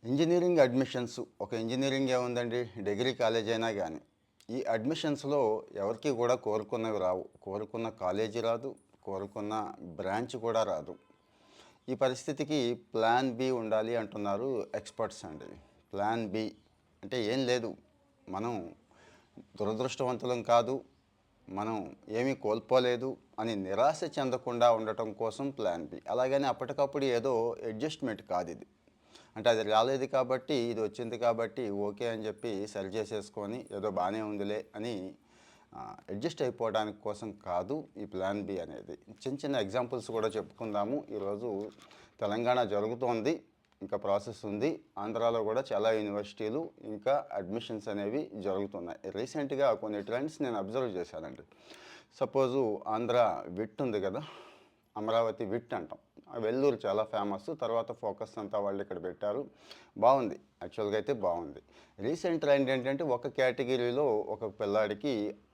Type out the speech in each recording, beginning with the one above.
Engineering admissions ఒక engineering ఏముందండి, degree college అయినా కానీ ఈ అడ్మిషన్స్లో ఎవరికి కూడా కోరుకున్నవి రావు. కోరుకున్న కాలేజీ రాదు, కోరుకున్న బ్రాంచ్ కూడా రాదు. ఈ పరిస్థితికి ప్లాన్ బి ఉండాలి అంటున్నారు ఎక్స్పర్ట్స్ అండి. ప్లాన్ బి అంటే ఏం లేదు, మనం దురదృష్టవంతులం కాదు, మనం ఏమీ కోల్పోలేదు అని నిరాశ చెందకుండా ఉండటం కోసం ప్లాన్ బి. అలాగని అప్పటికప్పుడు ఏదో అడ్జస్ట్మెంట్ కాదు ఇది. అంటే అది రాలేదు కాబట్టి ఇది వచ్చింది కాబట్టి ఓకే అని చెప్పి సరి చేసేసుకొని ఏదో బాగానే ఉందిలే అని అడ్జస్ట్ అయిపోవడానికి కోసం కాదు ఈ ప్లాన్ బి అనేది. చిన్న చిన్న ఎగ్జాంపుల్స్ కూడా చెప్పుకుందాము. ఈరోజు తెలంగాణ జరుగుతోంది, ఇంకా ప్రాసెస్ ఉంది. ఆంధ్రాలో కూడా చాలా యూనివర్సిటీలు ఇంకా అడ్మిషన్స్ అనేవి జరుగుతున్నాయి. రీసెంట్గా కొన్ని ట్రెండ్స్ నేను అబ్జర్వ్ చేశానండి. సపోజు ఆంధ్ర విట్ ఉంది కదా, అమరావతి విట్ అంటాం. వెల్లూరు చాలా ఫేమస్, తర్వాత ఫోకస్ అంతా వాళ్ళు ఇక్కడ పెట్టారు. బాగుంది, యాక్చువల్గా అయితే బాగుంది. రీసెంట్ ట్రెండ్ ఏంటంటే ఒక కేటగిరీలో ఒక పిల్లాడికి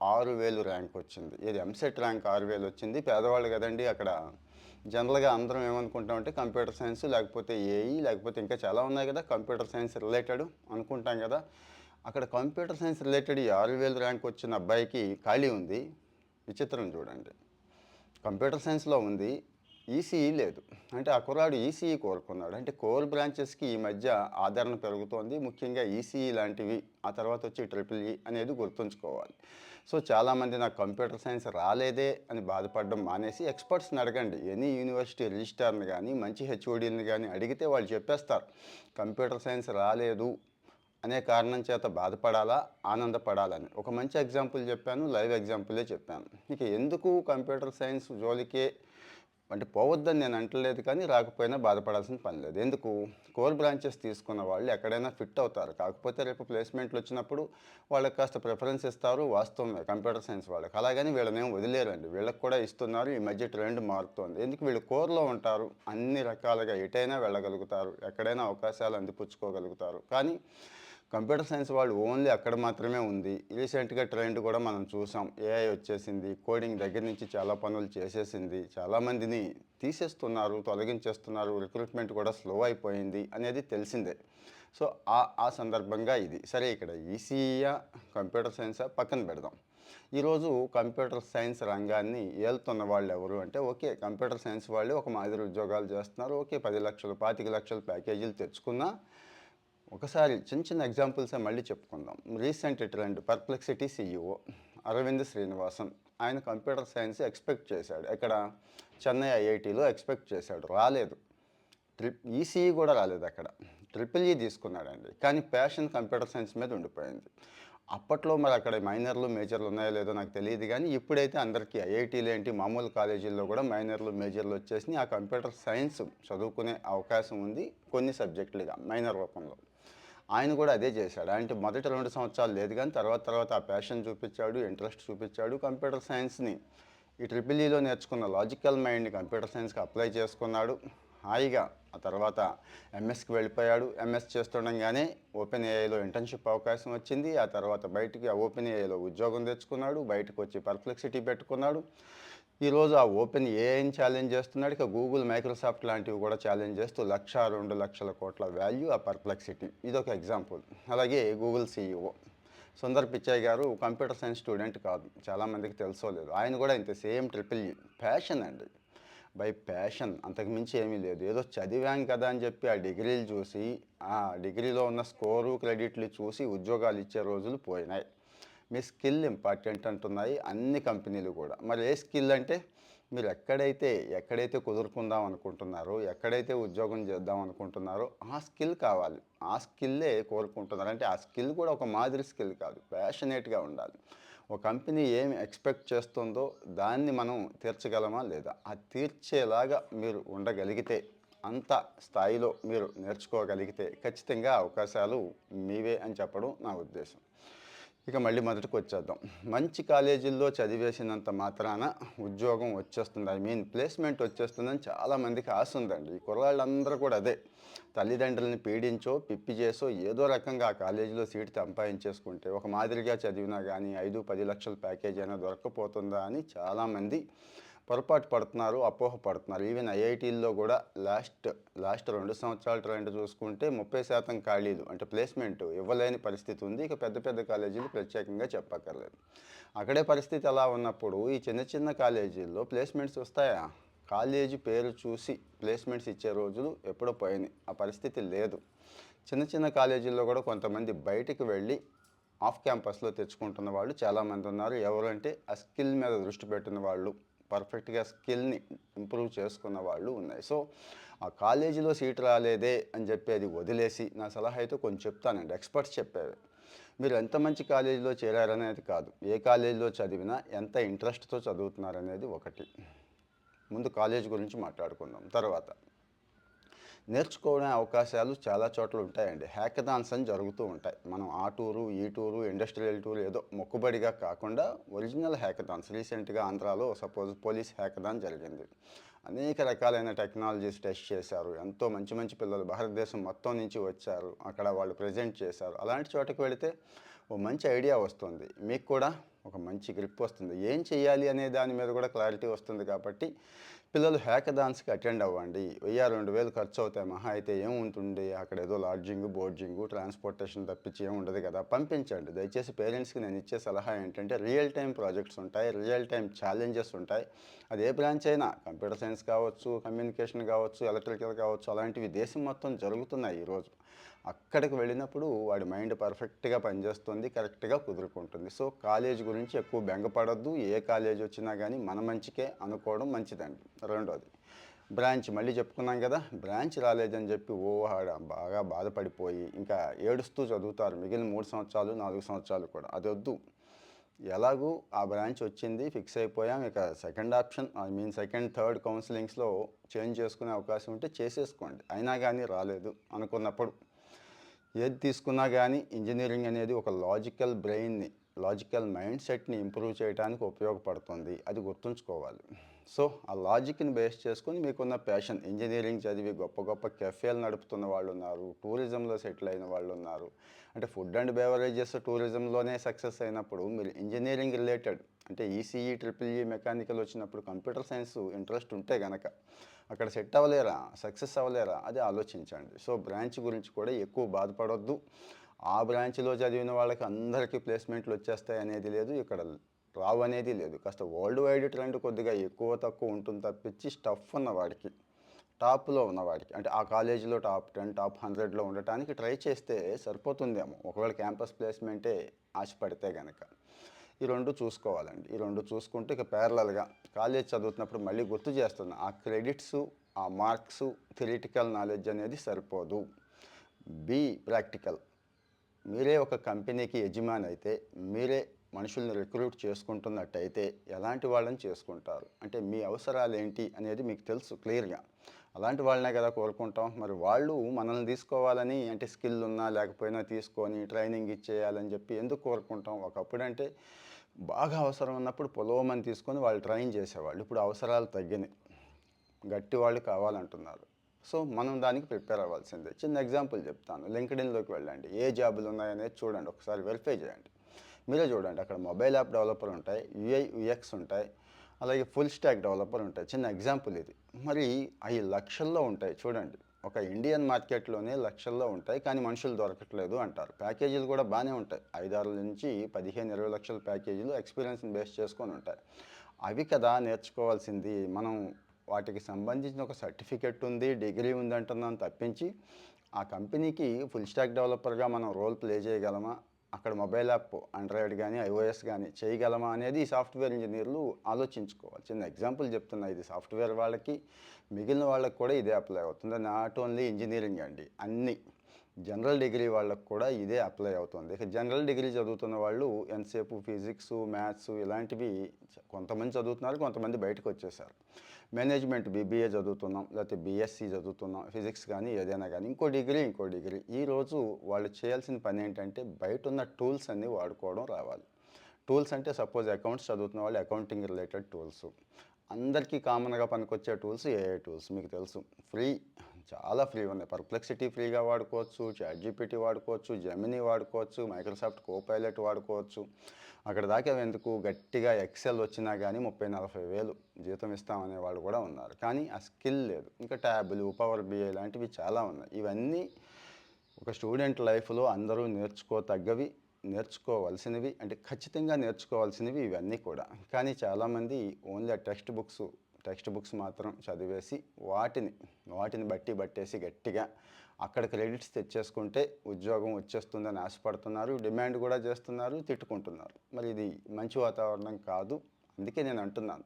6,000 ర్యాంక్ వచ్చింది. ఇది ఎంసెట్ ర్యాంక్ 6,000 వచ్చింది. పేదవాళ్ళు కదండి అక్కడ. జనరల్గా అందరం ఏమనుకుంటామంటే కంప్యూటర్ సైన్స్ లేకపోతే ఏఈ లేకపోతే ఇంకా చాలా ఉన్నాయి కదా కంప్యూటర్ సైన్స్ రిలేటెడ్ అనుకుంటాం కదా. అక్కడ కంప్యూటర్ సైన్స్ రిలేటెడ్ 6,000 ర్యాంక్ వచ్చిన అబ్బాయికి ఖాళీ ఉంది. విచిత్రం చూడండి, కంప్యూటర్ సైన్స్లో ఉంది, ఈసీఈ లేదు. అంటే ఆ కుర్రాడు ఈసీఈ కోరుకున్నాడు. అంటే కోర్ బ్రాంచెస్కి ఈ మధ్య ఆదరణ పెరుగుతోంది, ముఖ్యంగా ఈసీఈ లాంటివి. ఆ తర్వాత వచ్చి ట్రిపుల్ ఈ అనేది గుర్తుంచుకోవాలి. సో చాలామంది నాకు కంప్యూటర్ సైన్స్ రాలేదే అని బాధపడడం మానేసి ఎక్స్పర్ట్స్ని అడగండి. ఎనీ యూనివర్సిటీ రిజిస్ట్రార్ని కానీ మంచి హెచ్ఓడీని కానీ అడిగితే వాళ్ళు చెప్పేస్తారు కంప్యూటర్ సైన్స్ రాలేదు అనే కారణం చేత బాధపడాలా ఆనందపడాలని. ఒక మంచి ఎగ్జాంపుల్ చెప్పాను, లైవ్ ఎగ్జాంపులే చెప్పాను. ఇక ఎందుకు కంప్యూటర్ సైన్స్ జోలికే అంటే పోవద్దని నేను అంటలేదు, కానీ రాకపోయినా బాధపడాల్సిన పని లేదు. ఎందుకు, కోర్ బ్రాంచెస్ తీసుకున్న వాళ్ళు ఎక్కడైనా ఫిట్ అవుతారు. కాకపోతే రేపు ప్లేస్మెంట్లు వచ్చినప్పుడు వాళ్ళకి కాస్త ప్రిఫరెన్స్ ఇస్తారు, వాస్తవమే కంప్యూటర్ సైన్స్ వాళ్ళకి. అలాగని వీళ్ళనేం వదిలేరండి, వీళ్ళకి కూడా ఇస్తున్నారు. ఈ మధ్య ట్రెండ్ మారుతోంది. ఎందుకు, వీళ్ళు కోర్లో ఉంటారు, అన్ని రకాలుగా ఎటైనా వెళ్ళగలుగుతారు, ఎక్కడైనా అవకాశాలు అందిపుచ్చుకోగలుగుతారు. కానీ కంప్యూటర్ సైన్స్ వాళ్ళు ఓన్లీ అక్కడ మాత్రమే ఉంది. రీసెంట్గా ట్రెండ్ కూడా మనం చూసాం, ఏఐ వచ్చేసింది, కోడింగ్ దగ్గర నుంచి చాలా పనులు చేసేసింది, చాలామందిని తీసేస్తున్నారు, తొలగించేస్తున్నారు, రిక్రూట్మెంట్ కూడా స్లో అయిపోయింది అనేది తెలిసిందే. సో ఆ సందర్భంగా ఇది సరే. ఇక్కడ ఈసీఈయా కంప్యూటర్ సైన్సా పక్కన పెడదాం. ఈరోజు కంప్యూటర్ సైన్స్ రంగాన్ని ఏలుతున్న వాళ్ళు ఎవరు అంటే, ఓకే కంప్యూటర్ సైన్స్ వాళ్ళే ఒక మాదిరి ఉద్యోగాలు చేస్తున్నారు, ఓకే 10 లక్షలు 25 లక్షలు ప్యాకేజీలు తెచ్చుకున్నా. ఒకసారి చిన్న చిన్న ఎగ్జాంపుల్సే మళ్ళీ చెప్పుకుందాం. Recent trend Perplexity CEO Aravind Srinivasan. ఆయన కంప్యూటర్ సైన్స్ ఎక్స్పెక్ట్ చేశాడు, ఎక్కడ, చెన్నై ఐఐటీలో ఎక్స్పెక్ట్ చేశాడు, రాలేదు. ఈసీఈ కూడా రాలేదు అక్కడ, ట్రిపుల్ ఈ తీసుకున్నాడండి. కానీ ప్యాషన్ కంప్యూటర్ సైన్స్ మీద ఉండిపోయింది. అప్పట్లో మరి అక్కడ మైనర్లు మేజర్లు ఉన్నాయో లేదో నాకు తెలియదు, కానీ ఇప్పుడైతే అందరికీ ఐఐటీలు ఏంటి మామూలు కాలేజీల్లో కూడా మైనర్లు మేజర్లు వచ్చేసి ఆ కంప్యూటర్ సైన్స్ చదువుకునే అవకాశం ఉంది కొన్ని సబ్జెక్టులుగా మైనర్ రూపంలో. ఆయన కూడా అదే చేశాడు. అంటే మొదటి 2 సంవత్సరాలు లేదు, కానీ తర్వాత ఆ ప్యాషన్ చూపించాడు, ఇంట్రెస్ట్ చూపించాడు. కంప్యూటర్ సైన్స్ని ఈ ట్రిపుల్ ఈలో నేర్చుకున్న లాజికల్ మైండ్ని కంప్యూటర్ సైన్స్కి అప్లై చేసుకున్నాడు హాయిగా. ఆ తర్వాత ఎంఎస్కి వెళ్ళిపోయాడు. ఎంఎస్ చేస్తుండగానే ఓపెన్ ఏఐలో ఇంటర్న్షిప్ అవకాశం వచ్చింది. ఆ తర్వాత బయటికి ఆ ఓపెన్ ఏఐలో ఉద్యోగం తెచ్చుకున్నాడు. బయటకు వచ్చి పర్ప్లెక్సిటీ పెట్టుకున్నాడు. ఈరోజు ఆ ఓపెన్ ఏఐని ఛాలెంజ్ చేస్తున్నాడు. ఇక గూగుల్, మైక్రోసాఫ్ట్ లాంటివి కూడా ఛాలెంజ్ చేస్తూ 1,00,000-2,00,000 కోట్ల వాల్యూ ఆ పర్ప్లెక్సిటీ. ఇదొక ఎగ్జాంపుల్. అలాగే గూగుల్ సీఈఓ సుందర్ పిచాయ్ గారు కంప్యూటర్ సైన్స్ స్టూడెంట్ కాదు, చాలామందికి తెలుసో లేదు. ఆయన కూడా ఇంత సేమ్ ట్రిపుల్ ఈ ప్యాషన్ అండి, బై ప్యాషన్, అంతకుమించి ఏమీ లేదు. ఏదో చదివాం కదా అని చెప్పి ఆ డిగ్రీలు చూసి ఆ డిగ్రీలో ఉన్న స్కోరు క్రెడిట్లు చూసి ఉద్యోగాలు ఇచ్చే రోజులు పోయినాయి. మీ స్కిల్ ఇంపార్టెంట్ అంటున్నాయి అన్ని కంపెనీలు కూడా. మరి ఏ స్కిల్ అంటే, మీరు ఎక్కడైతే కుదురుకుందాం అనుకుంటున్నారో, ఎక్కడైతే ఉద్యోగం చేద్దాం అనుకుంటున్నారో ఆ స్కిల్ కావాలి. ఆ స్కిల్లే కోరుకుంటున్నారు. అంటే ఆ స్కిల్ కూడా ఒక మాదిరి స్కిల్ కాదు, ప్యాషనేట్గా ఉండాలి. ఒక కంపెనీ ఏమి ఎక్స్పెక్ట్ చేస్తుందో దాన్ని మనం తీర్చగలమా లేదా, ఆ తీర్చేలాగా మీరు ఉండగలిగితే, అంత స్థాయిలో మీరు నేర్చుకోగలిగితే ఖచ్చితంగా అవకాశాలు మీవే అని చెప్పడం నా ఉద్దేశం. ఇక మళ్ళీ మొదటికి వచ్చేద్దాం. మంచి కాలేజీల్లో చదివేసినంత మాత్రాన ఉద్యోగం వచ్చేస్తుంది, ప్లేస్మెంట్ వచ్చేస్తుందని చాలామందికి ఆశ ఉందండి. ఈ కుర్రాళ్ళందరూ కూడా అదే, తల్లిదండ్రులని పీడించో పిప్పి చేసో ఏదో రకంగా ఆ కాలేజీలో సీటు సంపాదించేసుకుంటే ఒక మాదిరిగా చదివినా కానీ 5-10 లక్షల ప్యాకేజ్ అయినా దొరకపోతుందా అని చాలామంది పొరపాటు పడుతున్నారు, అపోహ పడుతున్నారు. ఈవెన్ ఐఐటీల్లో కూడా లాస్ట్ 2 సంవత్సరాల ట్రెండ్ చూసుకుంటే 30% ఖాళీలు అంటే ప్లేస్మెంట్ ఇవ్వలేని పరిస్థితి ఉంది. ఇక పెద్ద పెద్ద కాలేజీలు ప్రత్యేకంగా చెప్పక్కర్లేదు. అక్కడే పరిస్థితి అలా ఉన్నప్పుడు ఈ చిన్న చిన్న కాలేజీల్లో ప్లేస్మెంట్స్ వస్తాయా? కాలేజీ పేరు చూసి ప్లేస్మెంట్స్ ఇచ్చే రోజులు ఎప్పుడో పోయినాయి. ఆ పరిస్థితి లేదు. చిన్న చిన్న కాలేజీల్లో కూడా కొంతమంది బయటికి వెళ్ళి ఆఫ్ క్యాంపస్లో తెచ్చుకుంటున్న వాళ్ళు చాలామంది ఉన్నారు. ఎవరంటే ఆ స్కిల్ మీద దృష్టి పెట్టిన వాళ్ళు, పర్ఫెక్ట్గా స్కిల్ని ఇంప్రూవ్ చేసుకున్న వాళ్ళు ఉన్నాయి. సో ఆ కాలేజీలో సీట్ రాలేదే అని చెప్పేది వదిలేసి, నా సలహా అయితే కొంచెం చెప్తానండి, ఎక్స్పర్ట్స్ చెప్పేవి. మీరు ఎంత మంచి కాలేజీలో చేరారనేది కాదు, ఏ కాలేజీలో చదివినా ఎంత ఇంట్రెస్ట్తో చదువుతున్నారనేది ఒకటి. ముందు కాలేజ్ గురించి మాట్లాడుకుందాం. తర్వాత నేర్చుకోవడం అవకాశాలు చాలా చోట్ల ఉంటాయండి. హ్యాకథాన్స్ అని జరుగుతూ ఉంటాయి. మనం ఆ టూరు, ఈ టూరు, ఇండస్ట్రియల్ టూర్ ఏదో మొక్కుబడిగా కాకుండా ఒరిజినల్ హ్యాకథాన్స్. రీసెంట్గా ఆంధ్రాలో సపోజ్ పోలీస్ హ్యాకథాన్ జరిగింది. అనేక రకాలైన టెక్నాలజీస్ టెస్ట్ చేశారు. ఎంతో మంచి మంచి పిల్లలు భారతదేశం మొత్తం నుంచి వచ్చారు. అక్కడ వాళ్ళు ప్రజెంట్ చేశారు. అలాంటి చోటకు వెళితే ఓ మంచి ఐడియా వస్తుంది. మీకు కూడా ఒక మంచి గ్రిప్ వస్తుంది. ఏం చేయాలి అనే దాని మీద కూడా క్లారిటీ వస్తుంది. కాబట్టి పిల్లలు హ్యాకథాన్స్కి అటెండ్ అవ్వండి. 1000-2000 ఖర్చు అవుతాయి మహా అయితే. ఏముంటుంది అక్కడ, ఏదో లాడ్జింగ్, బోర్డింగు, ట్రాన్స్పోర్టేషన్ తప్పించి ఏమి ఉండదు కదా. పంపించండి. దయచేసి పేరెంట్స్కి నేను ఇచ్చే సలహా ఏంటంటే, రియల్ టైం ప్రాజెక్ట్స్ ఉంటాయి, రియల్ టైం ఛాలెంజెస్ ఉంటాయి. అది ఏ బ్రాంచ్ అయినా, కంప్యూటర్ సైన్స్ కావచ్చు, కమ్యూనికేషన్ కావచ్చు, ఎలక్ట్రికల్ కావచ్చు, అలాంటివి దేశం మొత్తం జరుగుతున్నాయి ఈరోజు. అక్కడికి వెళ్ళినప్పుడు వాడి మైండ్ పర్ఫెక్ట్గా పనిచేస్తుంది, కరెక్ట్గా కుదురుకుంటుంది. సో కాలేజ్ గురించి ఎక్కువ బెంగపడొద్దు. ఏ కాలేజ్ వచ్చినా కానీ మన మంచికే అనుకోవడం మంచిదండి. రెండోది బ్రాంచ్. మళ్ళీ చెప్పుకున్నాం కదా, బ్రాంచ్ రాలేదని చెప్పి బాగా బాధపడిపోయి ఇంకా ఏడుస్తూ చదువుతారు మిగిలిన 3 సంవత్సరాలు 4 సంవత్సరాలు కూడా. అది వద్దు. ఎలాగూ ఆ బ్రాంచ్ వచ్చింది, ఫిక్స్ అయిపోయాం, ఇక సెకండ్ ఆప్షన్ సెకండ్ థర్డ్ కౌన్సిలింగ్స్లో చేంజ్ చేసుకునే అవకాశం ఉంటే చేసేసుకోండి. అయినా కానీ రాలేదు అనుకున్నప్పుడు ఏది తీసుకున్నా కానీ ఇంజనీరింగ్ అనేది ఒక లాజికల్ బ్రెయిన్ని, లాజికల్ మైండ్ సెట్ని ఇంప్రూవ్ చేయడానికి ఉపయోగపడుతుంది. అది గుర్తుంచుకోవాలి. సో ఆ లాజిక్ని బేస్ చేసుకుని మీకున్న ప్యాషన్, ఇంజనీరింగ్ చదివి గొప్ప గొప్ప కెఫేలు నడుపుతున్న వాళ్ళు ఉన్నారు, టూరిజంలో సెటిల్ అయిన వాళ్ళు ఉన్నారు. అంటే ఫుడ్ అండ్ బెవరేజెస్ టూరిజంలోనే సక్సెస్ అయినప్పుడు మీరు ఇంజనీరింగ్ రిలేటెడ్ అంటే ఈసీఈ, ట్రిపుల్ మెకానికల్ వచ్చినప్పుడు కంప్యూటర్ సైన్స్ ఇంట్రెస్ట్ ఉంటే గనక అక్కడ సెట్ అవ్వలేరా, సక్సెస్ అవ్వలేరా, అది ఆలోచించండి. సో బ్రాంచ్ గురించి కూడా ఎక్కువ బాధపడొద్దు. ఆ బ్రాంచ్లో చదివిన వాళ్ళకి అందరికీ ప్లేస్మెంట్లు వచ్చేస్తాయి అనేది లేదు, ఇక్కడ రావు అనేది లేదు. కాస్త వరల్డ్ వైడ్ ట్రెండ్ కొద్దిగా ఎక్కువ తక్కువ ఉంటుంది తప్పించి, స్టఫ్ ఉన్నవాడికి, టాప్లో ఉన్నవాడికి, అంటే ఆ కాలేజీలో టాప్ 10 టాప్ 100లో ఉండటానికి ట్రై చేస్తే సరిపోతుందేమో, ఒకవేళ క్యాంపస్ ప్లేస్మెంటే ఆశపడితే కనుక. ఈ రెండు చూసుకోవాలండి. ఈ రెండు చూసుకుంటే ఇక ప్యారలల్గా కాలేజ్ చదువుతున్నప్పుడు మళ్ళీ గుర్తు చేస్తున్నా, ఆ క్రెడిట్స్, ఆ మార్క్స్, థియరిటికల్ నాలెడ్జ్ అనేది సరిపోదు. Be practical. మీరే ఒక కంపెనీకి యజమాని అయితే, మీరే మనుషుల్ని రిక్రూట్ చేసుకుంటున్నట్టయితే ఎలాంటి వాళ్ళని చేసుకుంటారు, అంటే మీ అవసరాలు ఏంటి అనేది మీకు తెలుసు క్లియర్గా. అలాంటి వాళ్ళనే కదా కోరుకుంటాం. మరి వాళ్ళు మనల్ని తీసుకోవాలని, అంటే స్కిల్ ఉన్నా లేకపోయినా తీసుకొని ట్రైనింగ్ ఇచ్చేయాలని చెప్పి ఎందుకు కోరుకుంటాం? ఒకప్పుడు అంటే బాగా అవసరం ఉన్నప్పుడు పొలవమని తీసుకొని వాళ్ళు ట్రైన్ చేసేవాళ్ళు. ఇప్పుడు అవసరాలు తగ్గినాయి, గట్టి వాళ్ళు కావాలంటున్నారు. సో మనం దానికి ప్రిపేర్ అవ్వాల్సిందే. చిన్న ఎగ్జాంపుల్ చెప్తాను. లింక్డ్ఇన్లోకి వెళ్ళండి, ఏ జాబులు ఉన్నాయనేది చూడండి, ఒకసారి వెరిఫై చేయండి. మీరే చూడండి, అక్కడ మొబైల్ యాప్ డెవలపర్ ఉంటాయి, యూఐ యూఎక్స్ ఉంటాయి, అలాగే ఫుల్ స్టాక్ డెవలపర్ ఉంటాయి. చిన్న ఎగ్జాంపుల్ ఇది. మరి అవి లక్షల్లో ఉంటాయి చూడండి. ఒక ఇండియన్ మార్కెట్లోనే లక్షల్లో ఉంటాయి, కానీ మనుషులు దొరకట్లేదు అంటారు. ప్యాకేజీలు కూడా బాగానే ఉంటాయి, 5-6 నుంచి 15-20 లక్షల ప్యాకేజీలు ఎక్స్పీరియన్స్ని బేస్ చేసుకొని ఉంటాయి. అవి కదా నేర్చుకోవాల్సింది. మనం వాటికి సంబంధించిన ఒక సర్టిఫికెట్ ఉంది, డిగ్రీ ఉంది అంటున్నాం తప్పించి, ఆ కంపెనీకి ఫుల్ స్టాక్ డెవలపర్గా మనం రోల్ ప్లే చేయగలమా, అక్కడ మొబైల్ యాప్ ఆండ్రాయిడ్ కానీ ఐఓఎస్ కానీ చేయగలమా అనేది సాఫ్ట్వేర్ ఇంజనీర్లు ఆలోచించుకోవాలి. చిన్న ఎగ్జాంపుల్ చెప్తున్నా, ఇది సాఫ్ట్వేర్ వాళ్ళకి, మిగిలిన వాళ్ళకి కూడా ఇదే అప్లై అవుతుంది. నాట్ ఓన్లీ ఇంజనీరింగ్ అండి, అన్ని జనరల్ డిగ్రీ వాళ్ళకు కూడా ఇదే అప్లై అవుతుంది. ఇక జనరల్ డిగ్రీ చదువుతున్న వాళ్ళు ఎంతసేపు ఫిజిక్స్, మ్యాథ్స్ ఇలాంటివి కొంతమంది చదువుతున్నారు, కొంతమంది బయటకు వచ్చేసారు. మేనేజ్మెంట్ బీబీఏ చదువుతున్నాం, లేకపోతే బీఎస్సీ చదువుతున్నాం, ఫిజిక్స్ కానీ ఏదైనా కానీ, ఇంకో డిగ్రీ. ఈరోజు వాళ్ళు చేయాల్సిన పని ఏంటంటే, బయట ఉన్న టూల్స్ అన్నీ వాడుకోవడం రావాలి. టూల్స్ అంటే సపోజ్ అకౌంట్స్ చదువుతున్న వాళ్ళు అకౌంటింగ్ రిలేటెడ్ టూల్స్, అందరికీ కామన్గా పనికొచ్చే టూల్స్ ఏఐ టూల్స్ మీకు తెలుసు. ఫ్రీ, చాలా ఫ్రీ ఉన్నాయి. పర్ప్లెక్సిటీ ఫ్రీగా వాడుకోవచ్చు, చాట్‌జీపీటీ వాడుకోవచ్చు, జెమినీ వాడుకోవచ్చు, మైక్రోసాఫ్ట్ కోపైలట్ వాడుకోవచ్చు. అక్కడ దాకా ఎందుకు, గట్టిగా ఎక్సెల్ వచ్చినా కానీ 30,000 40,000 జీతం ఇస్తామనే వాళ్ళు కూడా ఉన్నారు. కానీ ఆ స్కిల్ లేదు. ఇంకా ట్యాబులు, పవర్ బిఐ లాంటివి చాలా ఉన్నాయి. ఇవన్నీ ఒక స్టూడెంట్ లైఫ్లో అందరూ నేర్చుకోతగ్గవి, నేర్చుకోవాల్సినవి, అంటే ఖచ్చితంగా నేర్చుకోవాల్సినవి ఇవన్నీ కూడా. కానీ చాలామంది ఓన్లీ ఆ టెక్స్ట్ బుక్స్ మాత్రం చదివేసి వాటిని బట్టేసి గట్టిగా అక్కడ క్రెడిట్స్ తెచ్చేసుకుంటే ఉద్యోగం వచ్చేస్తుందని ఆశపడుతున్నారు, డిమాండ్ కూడా చేస్తున్నారు, తిట్టుకుంటున్నారు. మరి ఇది మంచి వాతావరణం కాదు. అందుకే నేను అంటున్నాను,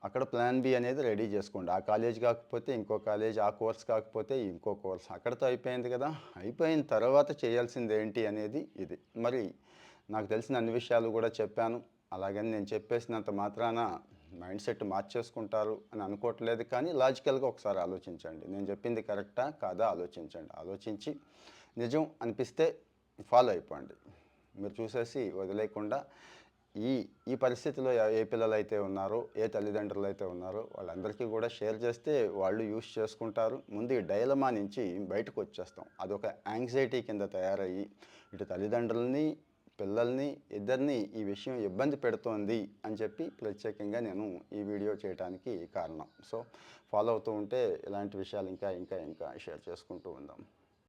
అక్కడ ప్లాన్ బి అనేది రెడీ చేసుకోండి. ఆ కాలేజ్ కాకపోతే ఇంకో కాలేజ్, ఆ కోర్స్ కాకపోతే ఇంకో కోర్స్. అక్కడితో అయిపోయింది కదా. అయిపోయిన తర్వాత చేయాల్సింది ఏంటి అనేది ఇది. మరి నాకు తెలిసిన అన్ని విషయాలు కూడా చెప్పాను. అలాగని నేను చెప్పేసినంత మాత్రాన మైండ్ సెట్ మార్చేసుకుంటారు అని అనుకోవట్లేదు. కానీ లాజికల్గా ఒకసారి ఆలోచించండి. నేను చెప్పింది కరెక్టా కాదా ఆలోచించండి. ఆలోచించి నిజం అనిపిస్తే ఫాలో అయిపోండి. మీరు చూసేసి వదిలేయకుండా ఈ ఈ పరిస్థితిలో ఏ పిల్లలైతే ఉన్నారో, ఏ తల్లిదండ్రులు అయితే ఉన్నారో వాళ్ళందరికీ కూడా షేర్ చేస్తే వాళ్ళు యూస్ చేసుకుంటారు. ముందు ఈ డైలమా నుంచి బయటకు వచ్చేస్తాం. అదొక యాంగ్జైటీ కింద తయారయ్యి ఇటు తల్లిదండ్రులని, పిల్లల్ని ఇద్దరిని ఈ విషయం ఇబ్బంది పెడుతోంది అని చెప్పి ప్రత్యేకంగా నేను ఈ వీడియో చేయడానికి కారణం. సో ఫాలో అవుతూ ఉంటే ఇలాంటి విషయాలు ఇంకా షేర్ చేసుకుంటూ ఉందాం.